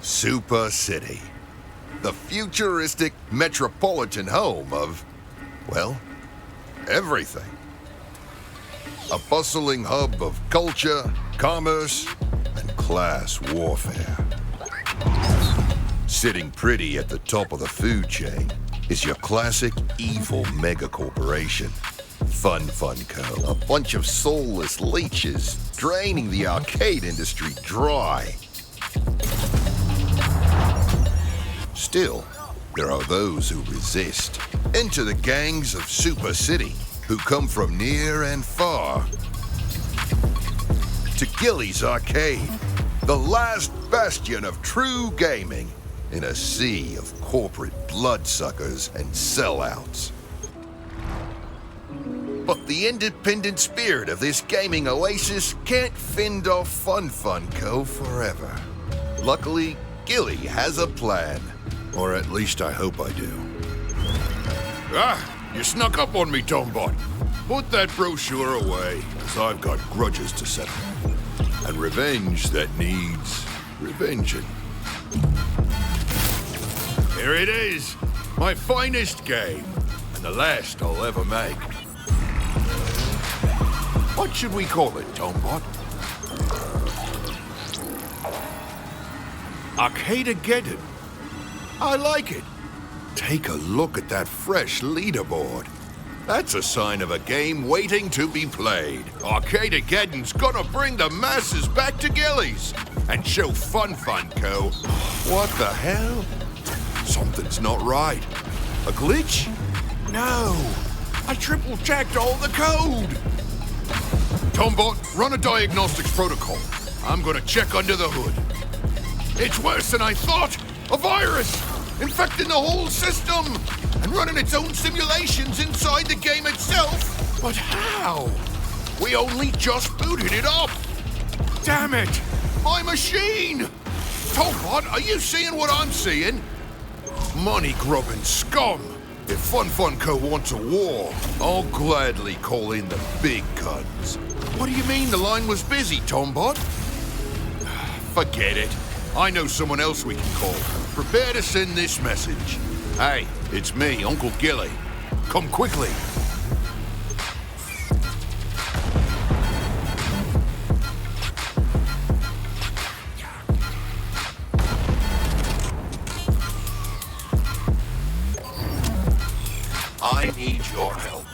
Super City, the futuristic metropolitan home of, well, everything. A bustling hub of culture, commerce, and class warfare. Sitting pretty at the top of the food chain is your classic evil mega corporation, Fun Co. A bunch of soulless leeches draining the arcade industry dry. Still, there are those who resist. Enter the gangs of Super City, who come from near and far. To Gilly's Arcade, the last bastion of true gaming in a sea of corporate bloodsuckers and sellouts. But the independent spirit of this gaming oasis can't fend off Fun Co. forever. Luckily, Gilly has a plan. Or at least I hope I do. Ah, you snuck up on me, Tombot. Put that brochure away, as I've got grudges to settle. And revenge that needs revenging. Here it is, my finest game, and the last I'll ever make. What should we call it, Tombot? Arcadegeddon. I like it. Take a look at that fresh leaderboard. That's a sign of a game waiting to be played. Arcadegeddon's gonna bring the masses back to Gillies and show Fun Co. What the hell? Something's not right. A glitch? No. I triple-checked all the code. Tombot, run a diagnostics protocol. I'm gonna check under the hood. It's worse than I thought. A virus! Infecting the whole system! And running its own simulations inside the game itself! But how? We only just booted it up! Damn it! My machine! Tombot, are you seeing what I'm seeing? Money-grubbing scum! If Fun Co. wants a war, I'll gladly call in the big guns. What do you mean the line was busy, Tombot? Forget it. I know someone else we can call. Prepare to send this message. Hey, it's me, Uncle Gilly. Come quickly. I need your help.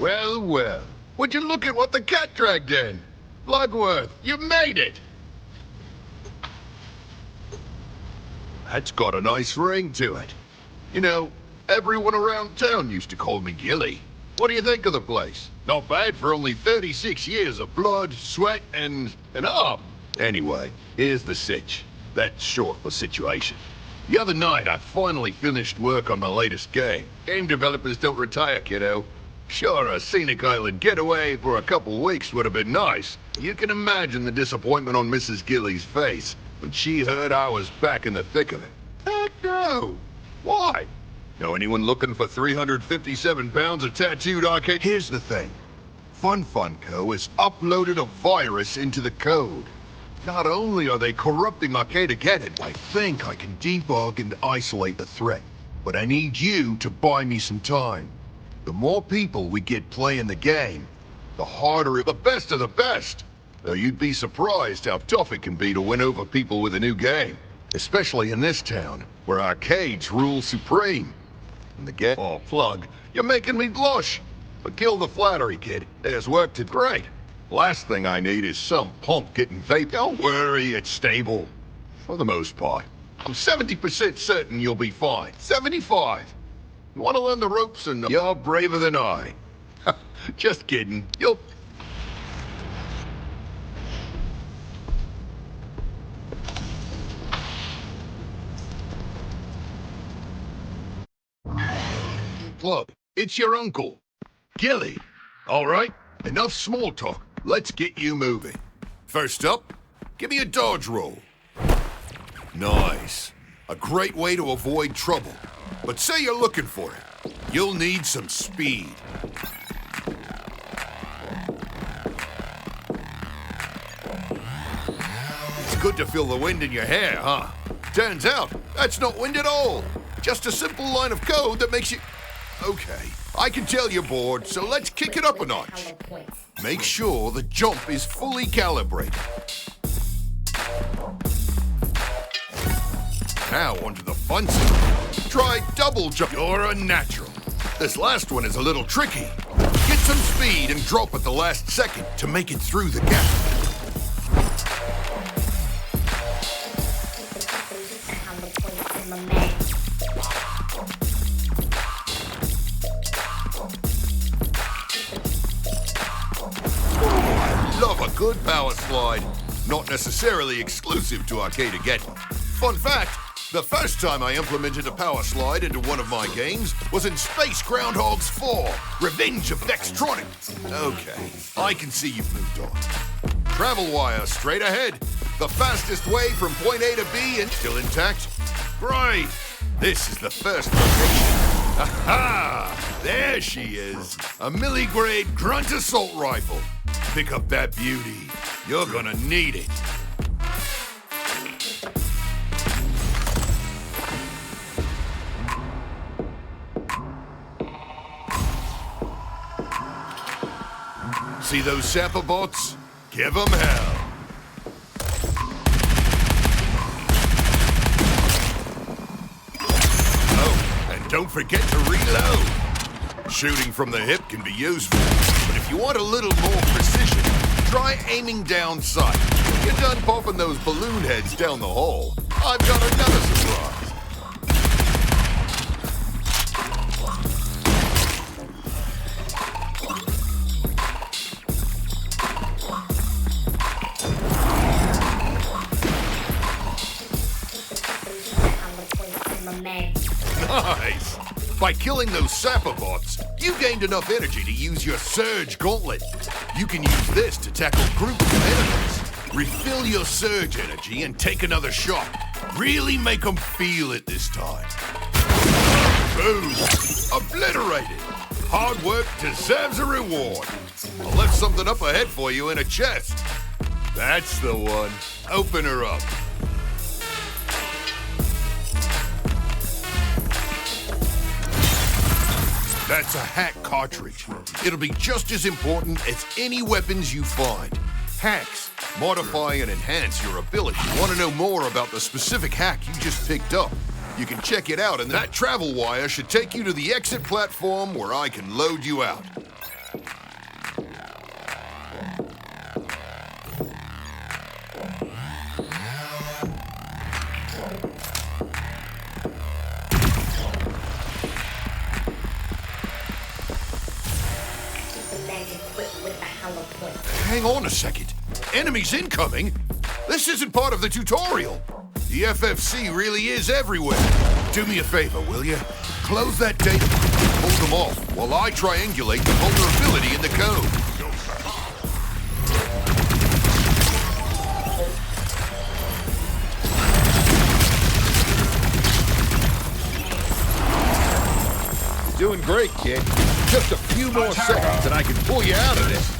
Well, well. Would you look at what the cat dragged in? Bloodworth, you made it! That's got a nice ring to it. You know, everyone around town used to call me Gilly. What do you think of the place? Not bad for only 36 years of blood, sweat, and art. Anyway, here's the sitch. That's short for situation. The other night, I finally finished work on my latest game. Game developers don't retire, kiddo. Sure, a scenic island getaway for a couple weeks would have been nice. You can imagine the disappointment on Mrs. Gilly's face when she heard I was back in the thick of it. Heck no! Why? Know anyone looking for 357 pounds of tattooed arcade? Here's the thing. Fun Co. has uploaded a virus into the code. Not only are they corrupting Arcadegeddon, I think I can debug and isolate the threat. But I need you to buy me some time. The more people we get playing the game, the harder the best of the best. Though you'd be surprised how tough it can be to win over people with a new game. Especially in this town, where arcades rule supreme. And the game... Oh, plug, you're making me blush. But kill the flattery, kid. There's work to... Great. Last thing I need is some punk getting vape. Don't worry, it's stable. For the most part. I'm 70% certain you'll be fine. 75. You want to learn the ropes and you're braver than I. Just kidding. You'll... Plug, it's your uncle. Gilly. All right, enough small talk. Let's get you moving. First up, give me a dodge roll. Nice. A great way to avoid trouble. But say you're looking for it. You'll need some speed. It's good to feel the wind in your hair, huh? Turns out, that's not wind at all. Just a simple line of code that makes you... Okay, I can tell you're bored, so let's kick it up a notch. Make sure the jump is fully calibrated. Now onto the fun stuff. Try double jump. You're a natural. This last one is a little tricky. Get some speed and drop at the last second to make it through the gap. Love a good power slide. Not necessarily exclusive to Arcadegeddon. Fun fact, the first time I implemented a power slide into one of my games was in Space Groundhogs 4, Revenge of Dextronic. Okay, I can see you've moved on. Travel wire straight ahead. The fastest way from point A to B and still intact. Great. This is the first location. Aha! There she is. A milligrade grunt assault rifle. Pick up that beauty. You're gonna need it. See those sapper bots? Give them hell. Oh, and don't forget to reload. Shooting from the hip can be useful, but if you want a little more precision, try aiming down sight. When you're done popping those balloon heads down the hall, I've got another surprise. Nice! By killing those sapper bots, you gained enough energy to use your Surge Gauntlet. You can use this to tackle groups of enemies. Refill your Surge energy and take another shot. Really make them feel it this time. Boom! Obliterated! Hard work deserves a reward. I left something up ahead for you in a chest. That's the one. Open her up. That's a hack cartridge. It'll be just as important as any weapons you find. Hacks modify and enhance your ability. Want to know more about the specific hack you just picked up? You can check it out, and that travel wire should take you to the exit platform where I can load you out. equipped with the hella points. Hang on a second. Enemies incoming? This isn't part of the tutorial. The FFC really is everywhere. Do me a favor, will you? Close that data. Hold them off while I triangulate the vulnerability in the code. Doing great, kid. Just a few more seconds and I can pull you out of this.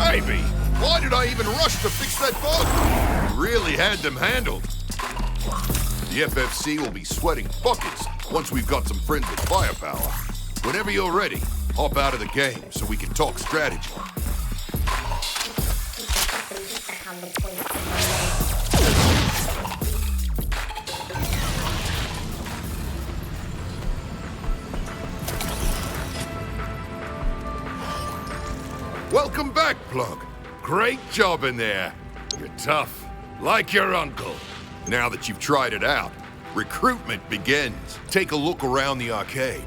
Maybe. Why did I even rush to fix that bug? You really had them handled. The FFC will be sweating buckets once we've got some friends with firepower. Whenever you're ready, hop out of the game so we can talk strategy. Welcome back, Plug. Great job in there. You're tough, like your uncle. Now that you've tried it out, recruitment begins. Take a look around the arcade.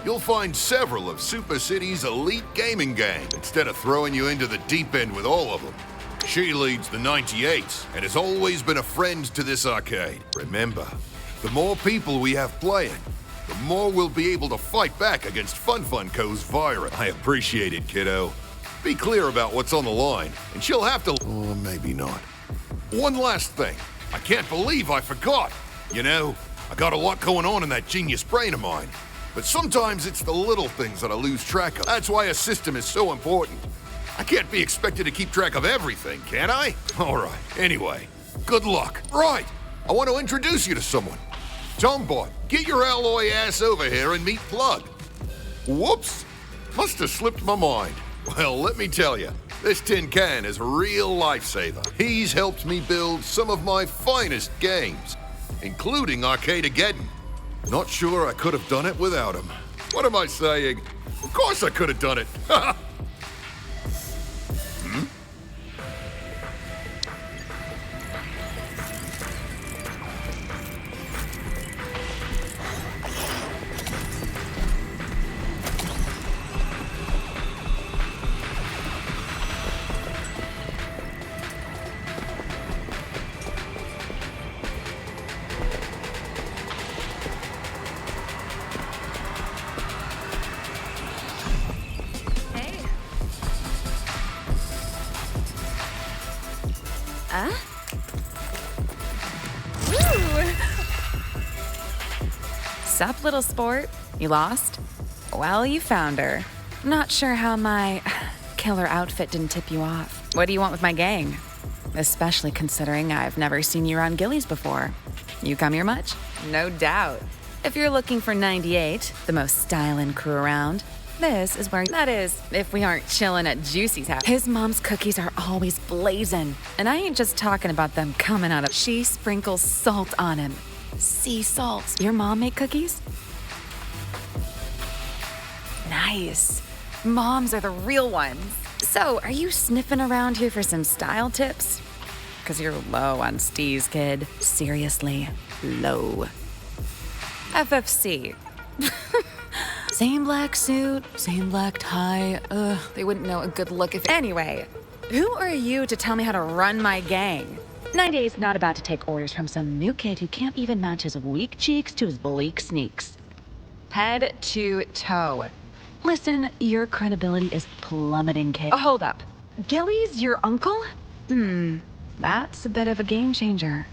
You'll find several of Super City's elite gaming gang, instead of throwing you into the deep end with all of them. She leads the 98s and has always been a friend to this arcade. Remember, the more people we have playing, the more we'll be able to fight back against FunFunCo's virus. I appreciate it, kiddo. Be clear about what's on the line, and she'll have to... Or maybe not. One last thing. I can't believe I forgot. You know, I got a lot going on in that genius brain of mine. But sometimes it's the little things that I lose track of. That's why a system is so important. I can't be expected to keep track of everything, can I? All right. Anyway, good luck. Right. I want to introduce you to someone. Tombot, get your alloy ass over here and meet Plug. Whoops. Must have slipped my mind. Well, let me tell you, this tin can is a real lifesaver. He's helped me build some of my finest games, including Arcadegeddon. Not sure I could have done it without him. What am I saying? Of course I could have done it. Sup, little sport? You lost? Well, you found her. Not sure how my killer outfit didn't tip you off. What do you want with my gang? Especially considering I've never seen you around Gillies before. You come here much? No doubt. If you're looking for 98, the most stylin' crew around, this is where... That is, if we aren't chillin' at Juicy's house. His mom's cookies are always blazin'. And I ain't just talking about them coming out of... She sprinkles salt on him. Sea salt. Your mom make cookies? Nice. Moms are the real ones. So, are you sniffing around here for some style tips? Because you're low on steez, kid. Seriously, low. FFC. Same black suit, same black tie. Ugh, they wouldn't know a good look if... Anyway, who are you to tell me how to run my gang? 98's not about to take orders from some new kid who can't even match his weak cheeks to his bleak sneaks. Head to toe. Listen, your credibility is plummeting, kid. Oh, hold up. Gilly's your uncle? That's a bit of a game changer.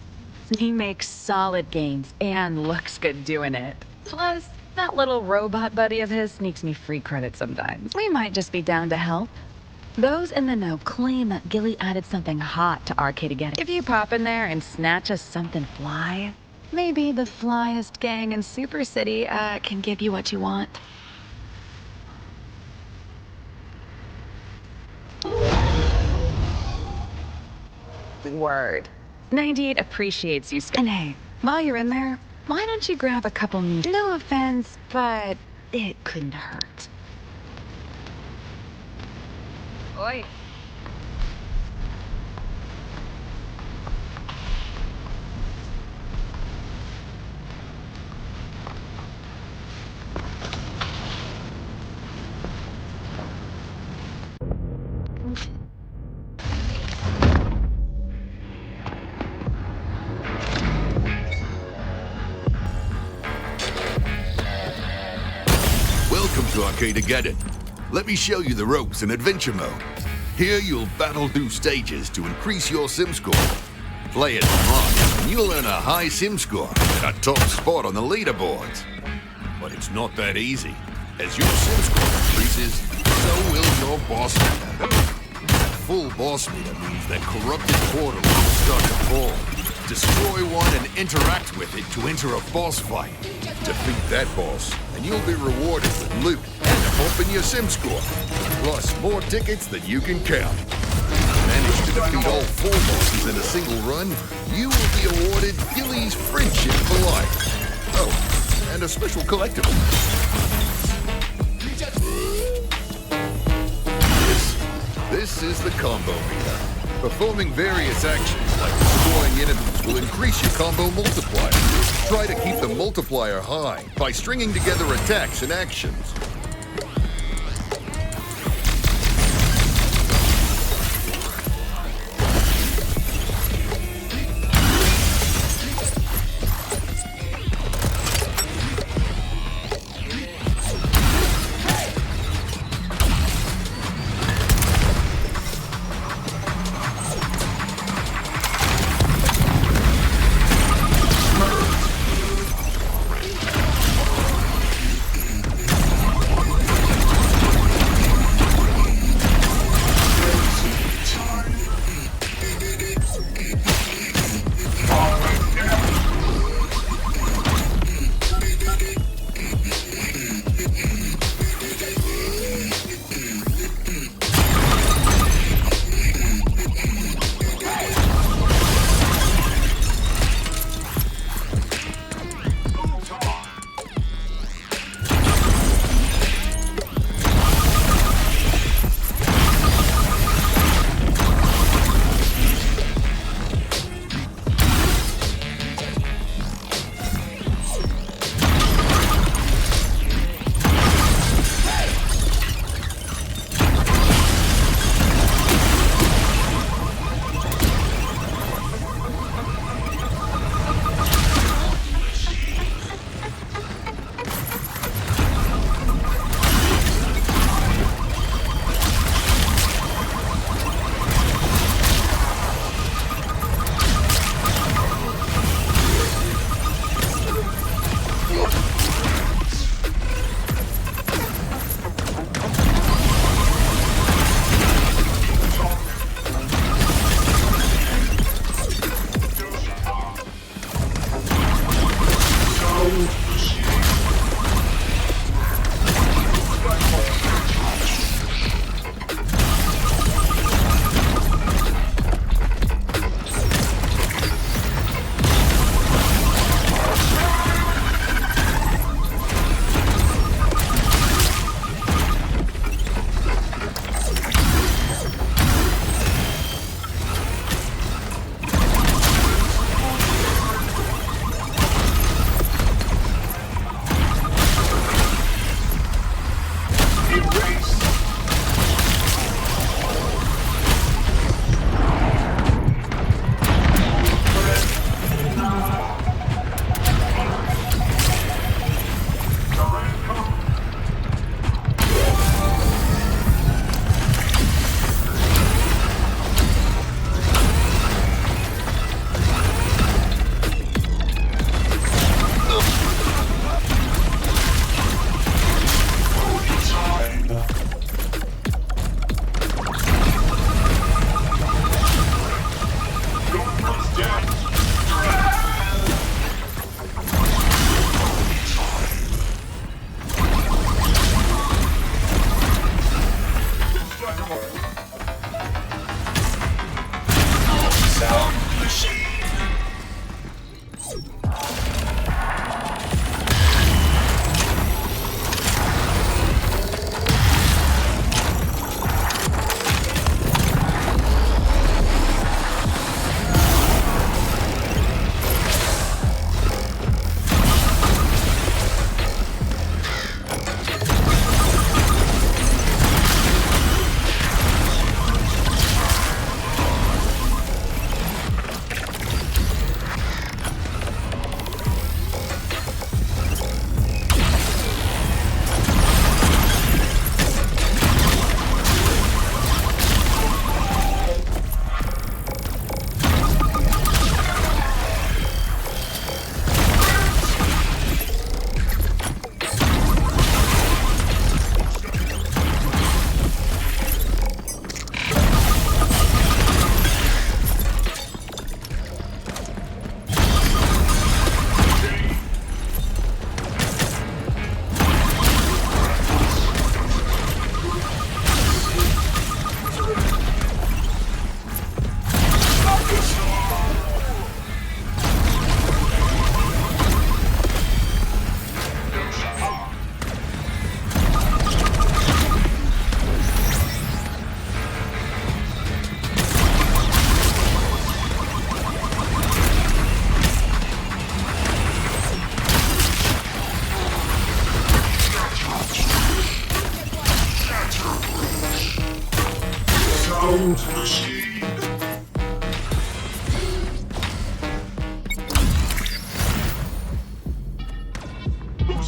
He makes solid games and looks good doing it. Plus, that little robot buddy of his sneaks me free credit sometimes. We might just be down to help. Those in the know claim that Gilly added something hot to Arcadegeddon. If you pop in there and snatch us something fly, maybe the flyest gang in Super City can give you what you want. Word. 98 appreciates you. And hey, while you're in there, why don't you grab a couple new... No offense, but it couldn't hurt. Oi. Welcome to Arcadegeddon. Let me show you the ropes in adventure mode. Here you'll battle through stages to increase your sim score. Play it smart, and you'll earn a high sim score and a top spot on the leaderboards. But it's not that easy. As your sim score increases, so will your boss meter. Full boss meter means that corrupted portal will start to fall. Destroy one and interact with it to enter a boss fight. Defeat that boss, and you'll be rewarded with loot and a bump in your sim score. Plus, more tickets than you can count. Manage to defeat all 4 bosses in a single run, you will be awarded Gilly's Friendship for Life. Oh, and a special collectible. This is the combo meter. Performing various actions like destroying enemies will increase your combo multiplier. Try to keep the multiplier high by stringing together attacks and actions.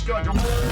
schedule.